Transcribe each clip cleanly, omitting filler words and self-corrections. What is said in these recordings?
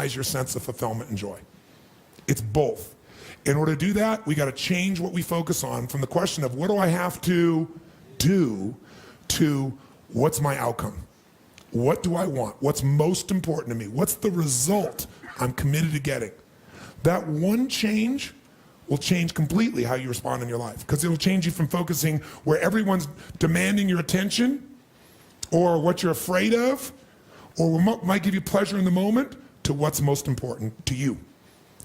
your sense of fulfillment and joy. It's both. In order to do that, we got to change what we focus on from the question of what do I have to do to what's my outcome? What do I want? What's most important to me? What's the result I'm committed to getting? That one change will change completely how you respond in your life, because it'll change you from focusing where everyone's demanding your attention or what you're afraid of or what might give you pleasure in the moment to what's most important to you.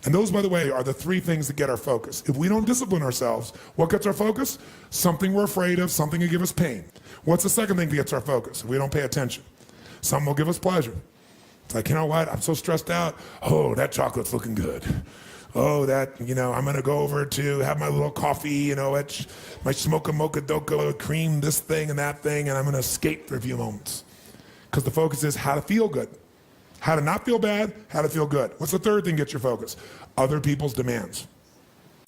And those, by the way, are the three things that get our focus. If we don't discipline ourselves, what gets our focus? Something we're afraid of, something will give us pain. What's the second thing that gets our focus? If we don't pay attention, something will give us pleasure. It's like, you know what, I'm so stressed out. Oh, that chocolate's looking good. Oh, that, I'm gonna go over to have my little coffee, my smoke a mocha doka, cream this thing and that thing, and I'm gonna escape for a few moments. Because the focus is how to feel good. How to not feel bad, how to feel good. What's the third thing gets your focus? Other people's demands.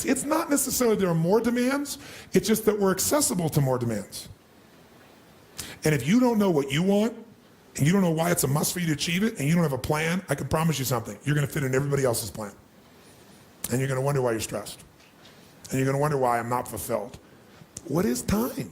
It's not necessarily there are more demands, it's just that we're accessible to more demands. And if you don't know what you want, and you don't know why it's a must for you to achieve it, and you don't have a plan, I can promise you something. You're gonna fit in everybody else's plan. And you're gonna wonder why you're stressed. And you're gonna wonder why I'm not fulfilled. What is time?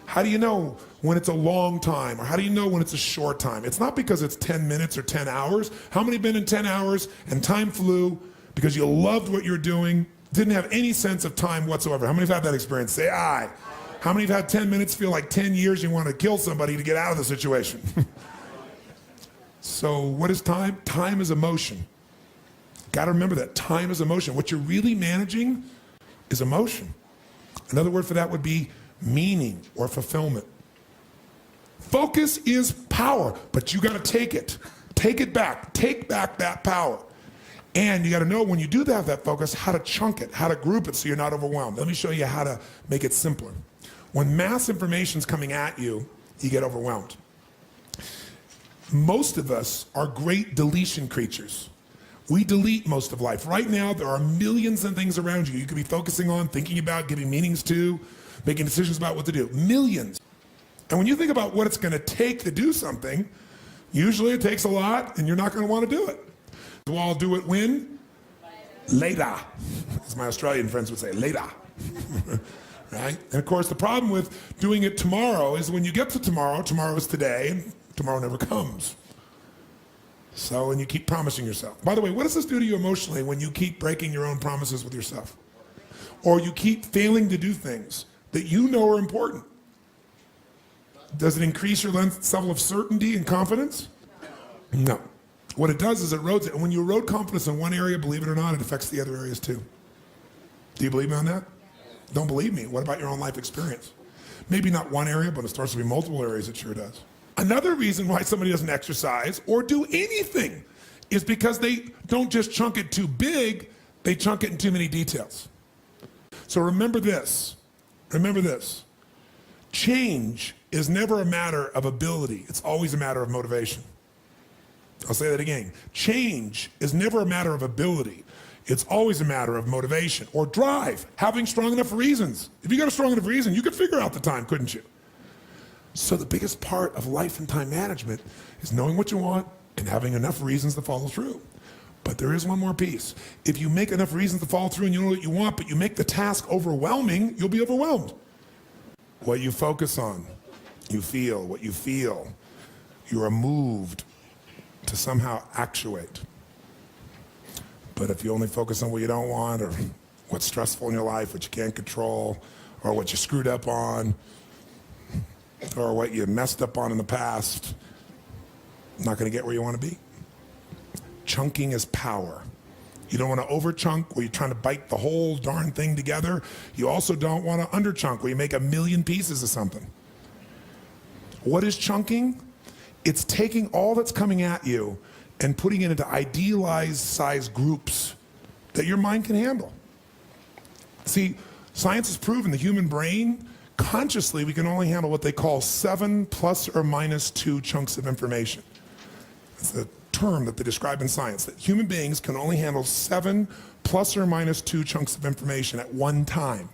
How do you know when it's a long time, or how do you know when it's a short time? It's not because it's 10 minutes or 10 hours. How many have been in 10 hours and time flew because you loved what you're doing, didn't have any sense of time whatsoever? How many have had that experience? Say aye. How many have had 10 minutes feel like 10 years you want to kill somebody to get out of the situation? So what is time? Time is emotion. Got to remember that time is emotion. What you're really managing is emotion. Another word for that would be meaning or fulfillment. Focus is power, but you got to take it. Take it back. Take back that power. And you got to know when you do have that focus, how to chunk it, how to group it so you're not overwhelmed. Let me show you how to make it simpler. When mass information is coming at you, you get overwhelmed. Most of us are great deletion creatures. We delete most of life. Right now, there are millions of things around you could be focusing on, thinking about, giving meanings to, making decisions about what to do. Millions. And when you think about what it's going to take to do something, usually it takes a lot, and you're not going to want to do it. So I'll do it when? Later. As my Australian friends would say, later. Right? And of course, the problem with doing it tomorrow is when you get to tomorrow, tomorrow is today, and tomorrow never comes. So, and you keep promising yourself. By the way, what does this do to you emotionally when you keep breaking your own promises with yourself? Or you keep failing to do things that you know are important? Does it increase your level of certainty and confidence? No. What it does is it erodes it. And when you erode confidence in one area, believe it or not, it affects the other areas too. Do you believe me on that? Don't believe me. What about your own life experience? Maybe not one area, but it starts to be multiple areas. It sure does. Another reason why somebody doesn't exercise or do anything is because they don't just chunk it too big, they chunk it in too many details. So remember this. Remember this. Change is never a matter of ability. It's always a matter of motivation. I'll say that again. Change is never a matter of ability. It's always a matter of motivation or drive, having strong enough reasons. If you got a strong enough reason, you could figure out the time, couldn't you? So the biggest part of life and time management is knowing what you want and having enough reasons to follow through. But there is one more piece. If you make enough reasons to follow through and you know what you want, but you make the task overwhelming, you'll be overwhelmed. What you focus on, you feel. What you feel, you are moved to somehow actuate. But if you only focus on what you don't want, or what's stressful in your life, what you can't control, or what you screwed up on, or what you messed up on in the past, not going to get where you want to be. Chunking is power. You don't want to over chunk where you're trying to bite the whole darn thing together. You also don't want to under chunk where you make a million pieces of something. What is chunking? It's taking all that's coming at you and putting it into idealized size groups that your mind can handle. See, science has proven the human brain, consciously, we can only handle what they call 7 plus or minus 2 chunks of information. It's a term that they describe in science, that human beings can only handle 7 plus or minus 2 chunks of information at one time.